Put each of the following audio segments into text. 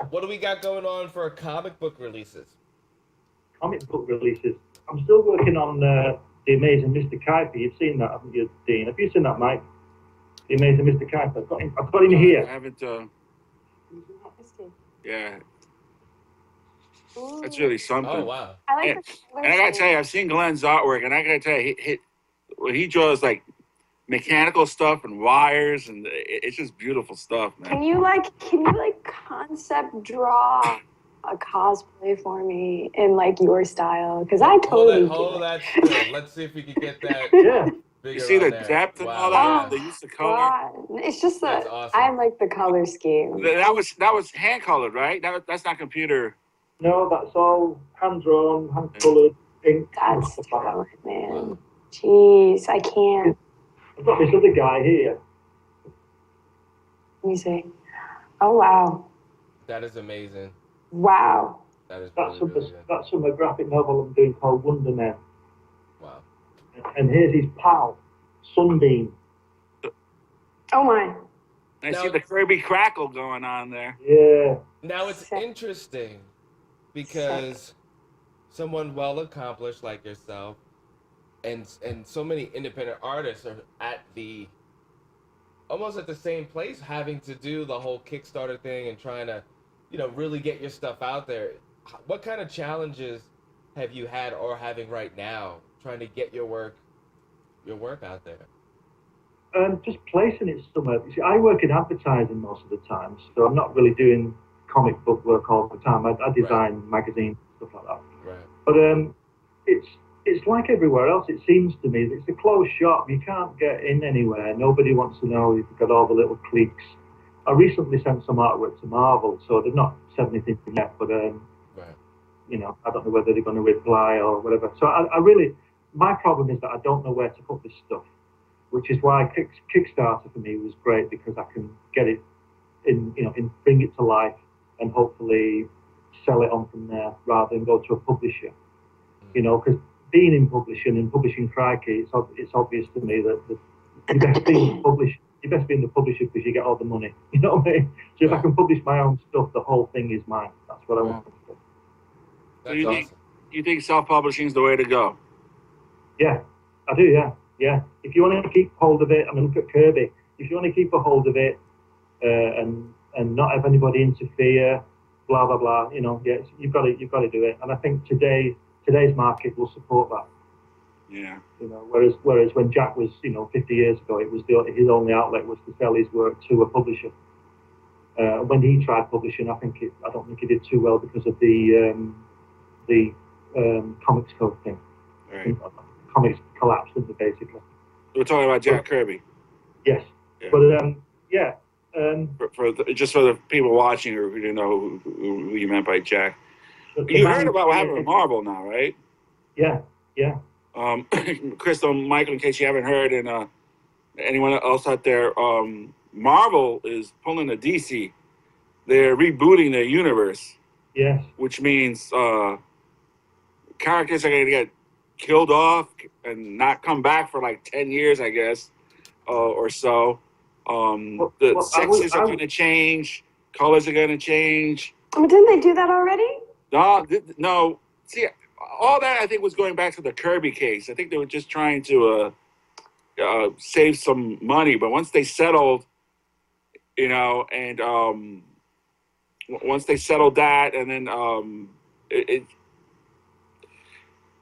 what do we got going on for comic book releases? Comic book releases. I'm still working on The Amazing Mr. Kuiper. You've seen that, haven't you, Dean? Have you seen that, Mike? The Amazing Mr. Kuiper. I've got him here. I haven't. Yeah. Ooh. That's really something. Oh wow! I like And I gotta tell you, I've seen Glenn's artwork, and I gotta tell you, when he draws like mechanical stuff and wires, and it's just beautiful stuff, man. Can you concept draw a cosplay for me in like your style? Because I totally hold that still. Let's see if we can get that. Yeah. You see the depth and all that? They used the color. God. It's just that awesome. I like the color scheme. That was hand colored, right? That's not computer. No, that's all hand drawn, hand coloured ink. That's talent, man. Jeez, I can't. I've got this other guy here. Let me see. Oh wow. That is amazing. Wow. That is That's really, really good. that's from a graphic novel I'm doing called Wonder Man. Wow. And here's his pal, Sunbeam. Oh my. I see the Kirby crackle going on there. Yeah. Now it's Sick. interesting because someone well accomplished like yourself and so many independent artists are almost at the same place, having to do the whole Kickstarter thing and trying to, really get your stuff out there. What kind of challenges have you had or having right now trying to get your work out there? Just placing it somewhere. You see, I work in advertising most of the time, so I'm not really doing comic book work all the time. I design magazines, stuff like that. Right. But it's like everywhere else. It seems to me that it's a closed shop. You can't get in anywhere. Nobody wants to know if you've got all the little cliques. I recently sent some artwork to Marvel, so they've not said anything yet. But right. I don't know whether they're going to reply or whatever. So my problem is that I don't know where to put this stuff, which is why Kickstarter for me was great, because I can get it bring it to life and hopefully sell it on from there rather than go to a publisher. Because being in publishing and publishing Crikey, it's obvious to me that you best be in the publisher because you get all the money. You know what I mean? So if I can publish my own stuff, the whole thing is mine. That's what I want to do. So you think self-publishing is the way to go? Yeah, I do. Yeah. If you want to keep hold of it, look at Kirby. If you want to keep a hold of it and not have anybody interfere, blah blah blah. You've got to do it. And I think today's market will support that. Yeah. Whereas when Jack was 50 years ago, it was his only outlet was to sell his work to a publisher. When he tried publishing, I don't think he did too well because of the Comics Code thing. Right. Comics collapsed, didn't they, basically? We're talking about Jack Kirby. Yes. Yeah. But for the people watching who didn't know who you meant by Jack, you heard about what happened with Marvel now, right? Yeah. Kystal, Michael, in case you haven't heard, and anyone else out there, Marvel is pulling a DC. They're rebooting their universe. Yes. Which means characters are going to get killed off and not come back for like 10 years, I guess, or so. Sexes are going to change. Colors are going to change. But didn't they do that already? No. See, all that I think was going back to the Kirby case. I think they were just trying to save some money. But once they settled, and once they settled that, and then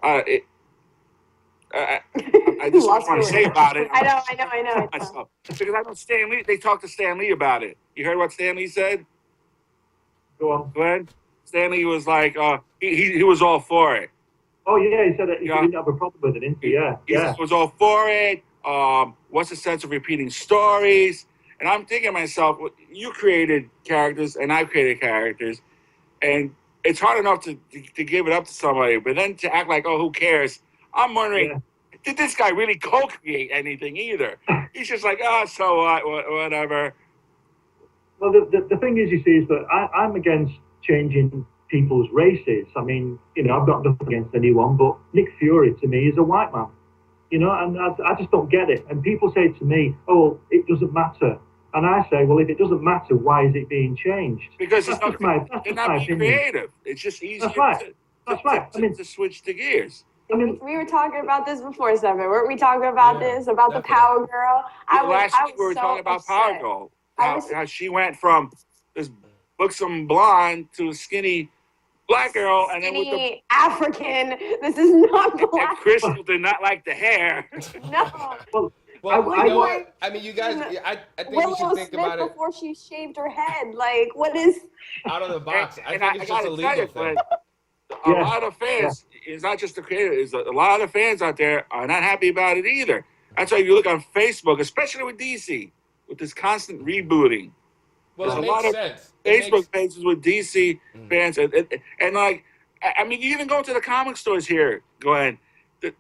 I just want to say about it. I know. Because I know Stan Lee. They talked to Stan Lee about it. You heard what Stan Lee said? Go on. Glenn? Stan Lee was like, he was all for it. Oh yeah, he said that he didn't have a problem with it, didn't he? Yeah. He was all for it. What's the sense of repeating stories? And I'm thinking to myself, you created characters and I created characters, and it's hard enough to give it up to somebody, but then to act like, who cares? I'm wondering, did this guy really co-create anything either? He's just like, so what, whatever. Well, the thing is, you see, is that I'm against changing people's races. I've got nothing against anyone, but Nick Fury to me is a white man, and I just don't get it. And people say to me, it doesn't matter And I say, well, if it doesn't matter, why is it being changed? Because That's they're just my not being opinion. creative. It's just easier That's right. That's right. to switch the gears. I mean, We were talking about this before, Seven. Weren't we talking about this? About definitely. the Power Girl? Last week we were talking about Power Girl. How she went from this buxom blonde to a skinny black girl, and then with the African. This is not and black. Crystal did not like the hair. No. Well, I you know want- what? I mean, you guys, I think we Willow should think Smith about it before she shaved her head. Like, what is? out of the box. I And think it's just a gotta legal tell you, thing. a lot of fans, it's not just the creators, a lot of fans out there are not happy about it either. That's why you look on Facebook, especially with DC, with this constant rebooting. Well, There's it a lot makes of sense. Facebook pages with DC fans, and like, I mean, you even go to the comic stores here, Glenn, the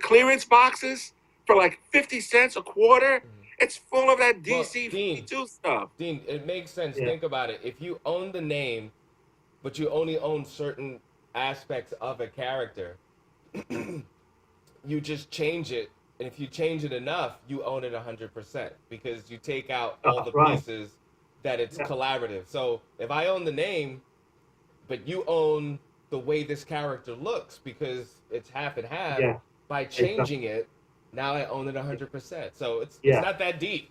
clearance boxes for like 50 cents a quarter, it's full of that DC 52 stuff. Dean, it makes sense. Yeah. Think about it. If you own the name, but you only own certain aspects of a character, you just change it. And if you change it enough, you own it 100% because you take out all the Right. pieces that it's collaborative. So if I own the name, but you own the way this character looks because it's half and half, Yeah. by changing it, now I own it 100%. So it's not that deep.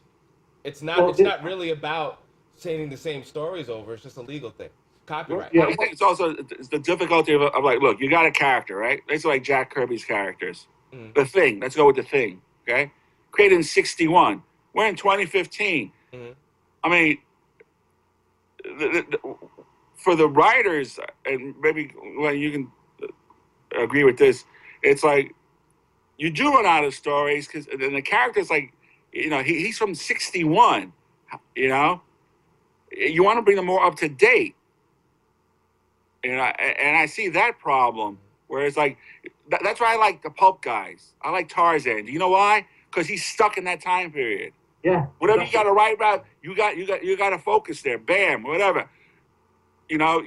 It's not Well, it's not really about saying the same stories over. It's just a legal thing. Copyright. Yeah. I think it's also the difficulty of like, look, you got a character, right? It's like Jack Kirby's characters. The Thing. Let's go with The Thing, okay? Created in 1961. We're in 2015. I mean, for the writers, and maybe you can agree with this, it's like you do run out of stories because then the character's like, you know, he's from 1961, you know? You want to bring them more up to date. You know, and I see that problem where it's like, that's why I like the pulp guys. I like Tarzan. Do you know why? Because he's stuck in that time period. Yeah. Whatever you got to write about, you got to focus there. Bam, whatever. You know,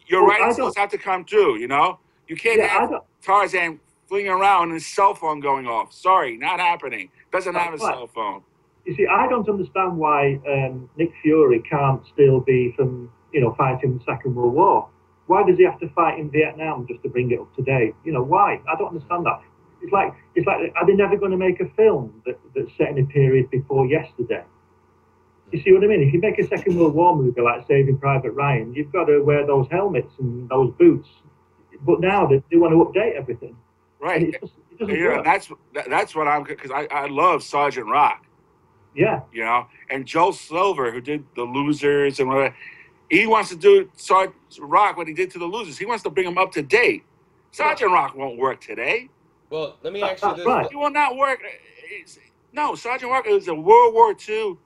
your writing skills have to come through. You know, you can't have Tarzan flinging around and his cell phone going off. Sorry, not happening. Doesn't have a cell phone. You see, I don't understand why Nick Fury can't still be from, fighting the Second World War. Why does he have to fight in Vietnam just to bring it up to date? Why? I don't understand that. It's like, are they never going to make a film that's set in a period before yesterday? You see what I mean? If you make a Second World War movie like Saving Private Ryan, you've got to wear those helmets and those boots. But now they want to update everything. Right. It doesn't work. That's what I'm, because I love Sergeant Rock. Yeah. And Joe Silver, who did The Losers and whatever, he wants to do Sergeant Rock, what he did to The Losers. He wants to bring them up to date. Sergeant Rock won't work today. Well, let me ask you this. Right. He will not work. No, Sergeant Rock is a World War II.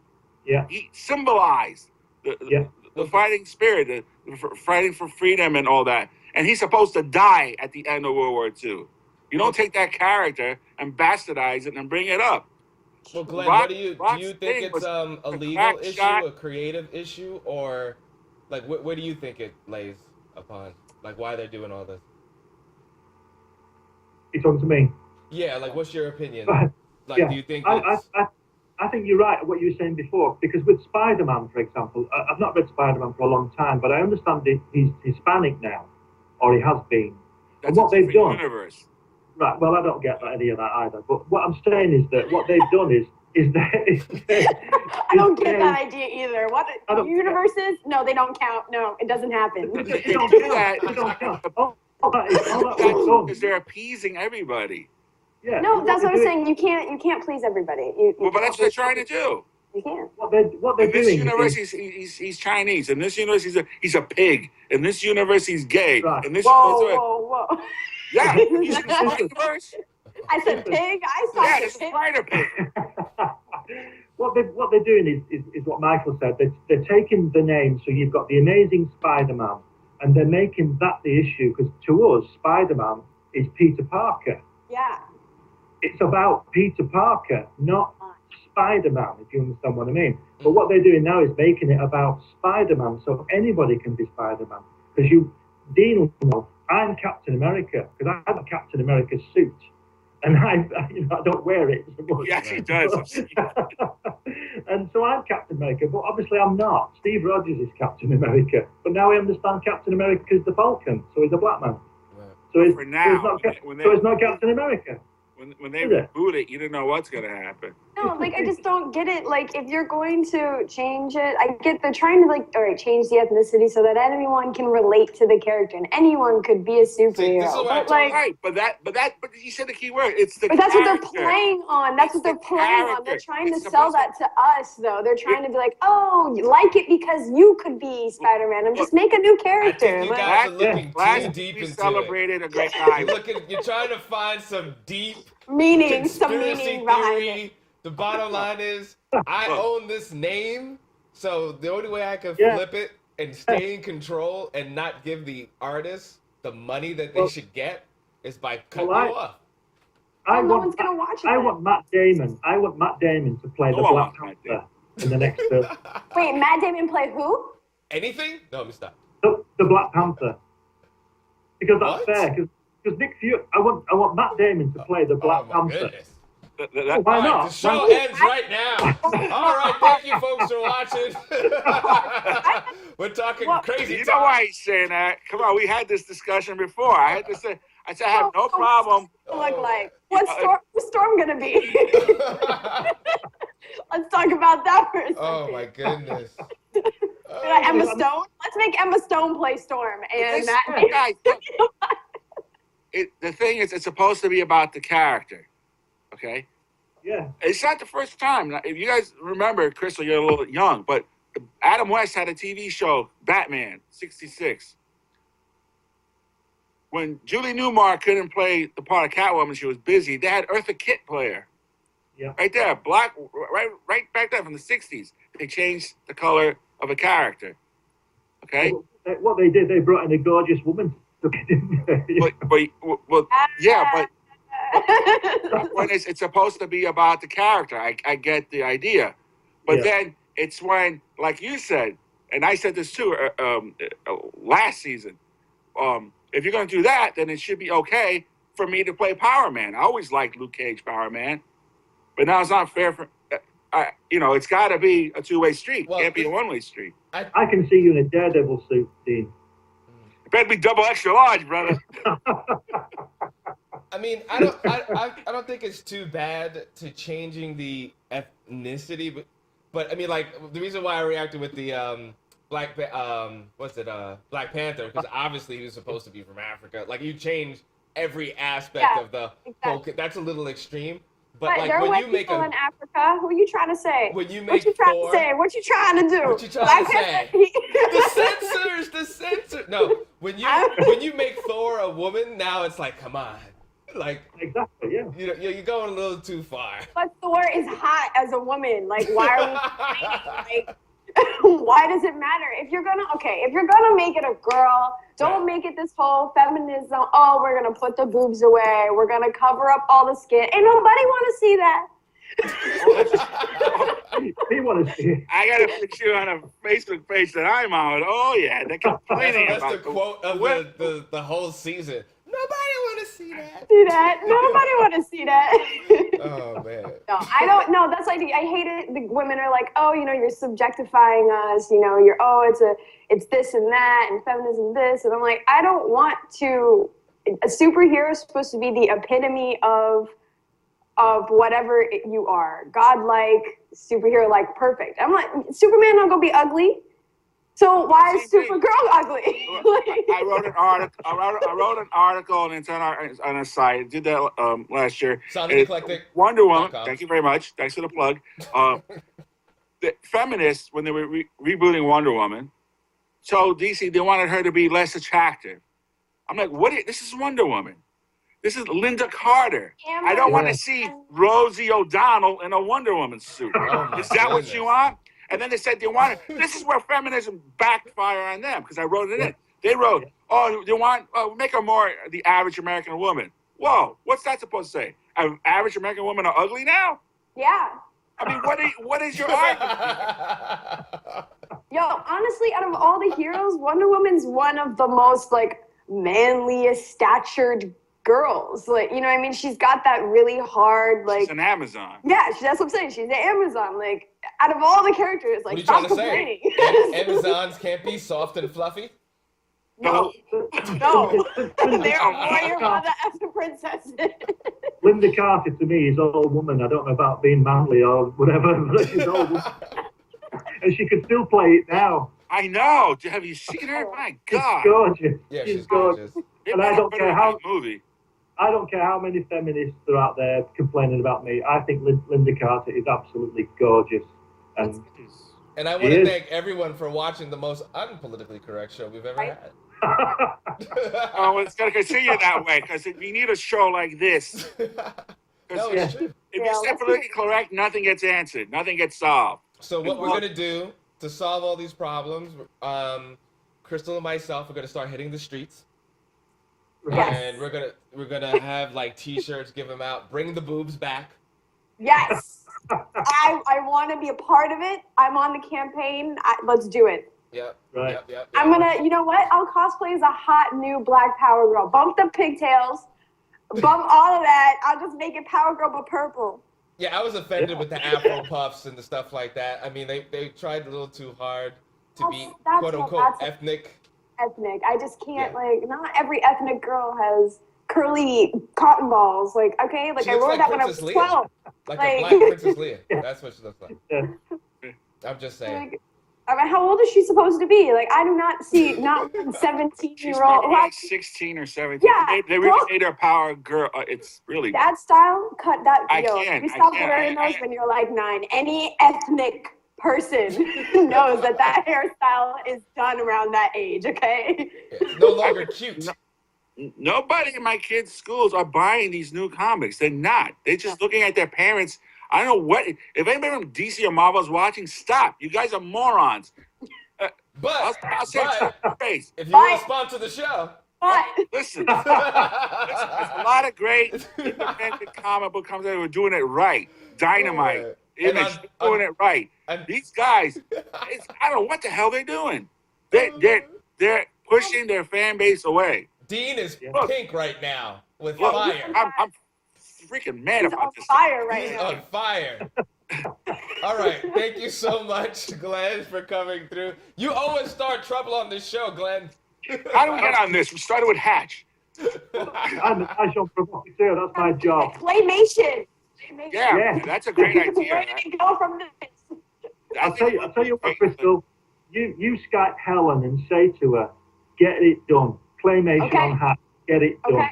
Yeah. He symbolized the fighting spirit, the fighting for freedom and all that. And he's supposed to die at the end of World War II. You don't take that character and bastardize it and bring it up. Well, Glenn, do you think it's a legal issue, shot. a creative issue, or like where do you think it lays upon? Like why they're doing all this? It's on to me. Yeah, like what's your opinion? Like, Yeah. do you think I think you're right, what you were saying before, because with Spider-Man, for example, I've not read Spider-Man for a long time, but I understand he's Hispanic now, or he has been. That's and what they've done, universe. right? Well, I don't get any of that either. But what I'm saying is that what they've done is I don't get that idea either. What universes? No, they don't count. No, it doesn't happen. They don't count. All that was done. Because they're appeasing everybody. Yeah. No, that's what I'm saying. You can't please everybody. But that's what they're trying to do. You can't. What they're In this doing universe, is, he's Chinese. In this universe, he's a pig. In this universe, he's gay. Right. In this Whoa. yeah, he's in the universe. I said pig. I saw Yeah, the it's a pig. spider pig. what they're doing is what Michael said. They're taking the name, so you've got the Amazing Spider-Man, and they're making that the issue, because to us, Spider-Man is Peter Parker. Yeah. It's about Peter Parker, not Spider-Man, if you understand what I mean. But what they're doing now is making it about Spider-Man, so anybody can be Spider-Man. Because Dean will know, I'm Captain America, because I have a Captain America suit. and I don't wear it so much. He actually does. I've seen And so I'm Captain America, but obviously I'm not. Steve Rogers is Captain America, but now I understand Captain America is the Falcon, so he's a black man. Right. So it's, For now, it's not Captain America. When they reboot it, you don't know what's gonna happen. No, like I just don't get it. Like if you're going to change it, I get they're trying to like, all right, change the ethnicity so that anyone can relate to the character and anyone could be a superhero. But like, right, but you said the key word. It's the. But that's character. what they're playing on. That's what they're playing on. They're trying to sell that to us, though. They're trying to be like, oh, you like it because you could be Spider-Man, and just make a new character. I think you guys are looking too deep into celebrated it. a great guy. You're trying to find some deep meaning, conspiracy behind it. The bottom line is, I own this name, so the only way I can flip it and stay in control and not give the artists the money that they should get is by cutting you off. No one's gonna watch it. I want Matt Damon. I want Matt Damon to play the Black Panther in the next film. Wait, Matt Damon play who? Anything? No, let me stop. The Black Panther. Because that's fair. Because Nick Fury, I want Matt Damon to play the Black Panther. Goodness. Why not? The show ends right now. All right, thank you folks for watching. We're talking crazy. You know why he's saying that? Come on, we had this discussion before. I had to say, I have no problem. Look like who's Storm gonna be? Let's talk about that for a second. Oh my goodness. Emma Stone. Let's make Emma Stone play Storm and Matt. The thing is, it's supposed to be about the character. Okay? Yeah. It's not the first time. If you guys remember, Kystal, you're a little young, but Adam West had a TV show, Batman, 66. When Julie Newmar couldn't play the part of Catwoman, she was busy, they had Eartha Kitt play her. Yeah. Right there, black, right back there from the 60s. They changed the color of a character. Okay? What they did, they brought in a gorgeous woman. Didn't they? But when it's supposed to be about the character, I get the idea. But then it's when, like you said, and I said this too last season, if you're going to do that, then it should be okay for me to play Power Man. I always liked Luke Cage Power Man. But now it's not fair for, it's got to be a two-way street. It can't be a one-way street. I can see you in a Daredevil suit, Dean. It better be double extra large, brother. I mean, I don't think it's too bad to changing the ethnicity, but I mean, like the reason why I reacted with the Black Panther, because obviously he was supposed to be from Africa. Like you change every aspect of the whole. That's a little extreme. But like there are white people in Africa. Who are you trying to say? When you make what you trying to say? What you trying to do? What you trying to say? The censors. No, when you make Thor a woman, now it's like, come on, like exactly, yeah. You're going a little too far. But Thor is hot as a woman. Like, why are we? Why does it matter? If you're gonna make it a girl, don't make it this whole feminism. Oh, we're gonna put the boobs away. We're gonna cover up all the skin. Ain't nobody want to see that. They want to see it. I gotta put you on a Facebook page that I'm on. Oh yeah, they're complaining That's about the quote of the whole season. Nobody want to see that. Nobody want to see that. Oh man. No, I don't. No, that's like I hate it. The women are like, oh, you're subjectifying us. It's this and that and feminism this, and I'm like, I don't want to. A superhero is supposed to be the epitome of whatever you are, godlike, superhero, like perfect. I'm like, Superman not gonna be ugly. So why is Supergirl ugly? I wrote an article and it's on our site. I did that last year. Sounded eclectic. Wonder Woman. Thank you very much. Thanks for the plug. The feminists, when they were rebooting Wonder Woman, told DC they wanted her to be less attractive. I'm like, what? This is Wonder Woman. This is Linda Carter. I don't want to see Rosie O'Donnell in a Wonder Woman suit. Is that what you want? And then they said they wanted. This is where feminism backfire on them because I wrote it in. They wrote, "Oh, they want make her more the average American woman." Whoa, what's that supposed to say? Average American women are ugly now? Yeah. I mean, what is your argument? Yo, honestly, out of all the heroes, Wonder Woman's one of the most like manliest statured girls. Like, you know what I mean? She's got that really hard, like. She's an Amazon. Yeah, that's what I'm saying. She's an Amazon. Like, out of all the characters, like, What are you stop trying to complaining. say? Amazons can't be soft and fluffy? No. No. They're warrior mother effing princesses. Linda Carter to me is old woman. I don't know about being manly or whatever, but she's old woman. And she can still play it now. I know. Have you seen her? My God. She's gorgeous. Yeah, she's gorgeous. And I don't Put her care in how that movie. I don't care how many feminists are out there complaining about me. I think Linda Carter is absolutely gorgeous. And I want to thank everyone for watching the most unpolitically correct show we've ever had. Oh, it's going to continue that way because we need a show like this. No, it's true. If you say politically correct, nothing gets answered. Nothing gets solved. So what we're going to do to solve all these problems, Kystal and myself are going to start hitting the streets. Yes. And we're gonna have like T-shirts, give them out, bring the boobs back. Yes. I want to be a part of it. I'm on the campaign. Let's do it. Yep. Right. Yep. I'm gonna, you know what? I'll cosplay as a hot new Black Power girl. Bump the pigtails, bump all of that. I'll just make it Power Girl but purple. Yeah, I was offended with the Afro puffs and the stuff like that. I mean, they tried a little too hard to be quote unquote ethnic. I just can't, like, not every ethnic girl has curly cotton balls. Like, okay, like I wore that when I was 12. Like a black Princess Leia. That's what she looks like. Yeah. I'm just saying. Like, I mean, how old is she supposed to be? Like, I do not see not one 17-year-old. She's probably like 16 or 17. Yeah, They really made her Power Girl. It's really that style. Cut that. I Yo, can't, you stop I can't, wearing I- those when you're like 9. Any ethnic person knows that hairstyle is done around that age. Okay. It's no longer cute. Nobody in my kids' schools are buying these new comics. They're not. They're just looking at their parents. I don't know what. If anybody from DC or Marvel is watching, stop. You guys are morons. But I'll say it to your face. if you want to sponsor the show, But Listen, there's a lot of great independent comic book companies that were doing it right. Dynamite, And Image, doing it right. These guys, I don't know what the hell they're doing. They're pushing their fan base away. Dean is pink right now with Look, fire. I'm freaking mad he's about on this. fire right He's now. on fire. All right. Thank you so much, Glenn, for coming through. You always start trouble on this show, Glenn. How do we get on this? We started with Hatch. I'm a fashion provocateur. That's my job. Claymation. Yeah, that's a great idea. Where did it go from this? I'll tell you what, Kystal. You Skype Helen and say to her, get it done. Claymation on hat. Get it done.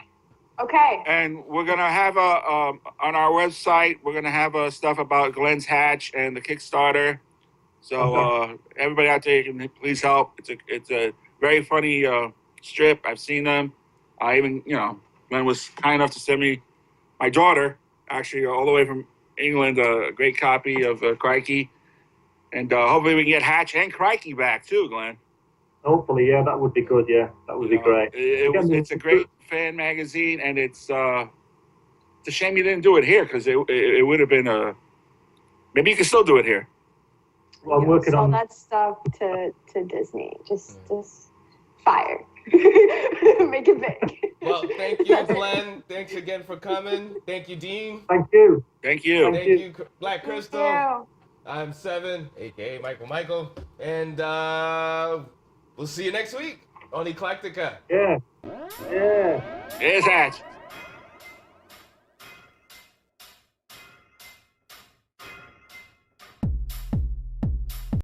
Okay. And we're gonna have on our website. We're gonna have stuff about Glenn's Hatch and the Kickstarter. So everybody out there, can please help. It's a very funny strip. I've seen them. I even Glenn was kind enough to send me my daughter, actually all the way from England, a great copy of Crikey, and hopefully we can get Hatch and Crikey back too, Glenn. Hopefully, yeah, that would be good. Yeah, that would be great. It's a great fan magazine, and it's a shame you didn't do it here because it would have been maybe you can still do it here. Well, I'm working on that stuff to Disney. Just fire. Make it big. Well, thank you, Glenn. Thanks again for coming. Thank you, Dean. Thank you. Thank you. Thank you, Black Thank Kystal. you. I'm Seven, aka Michael, and we'll see you next week on Eclectica. Yeah. There's Hatch.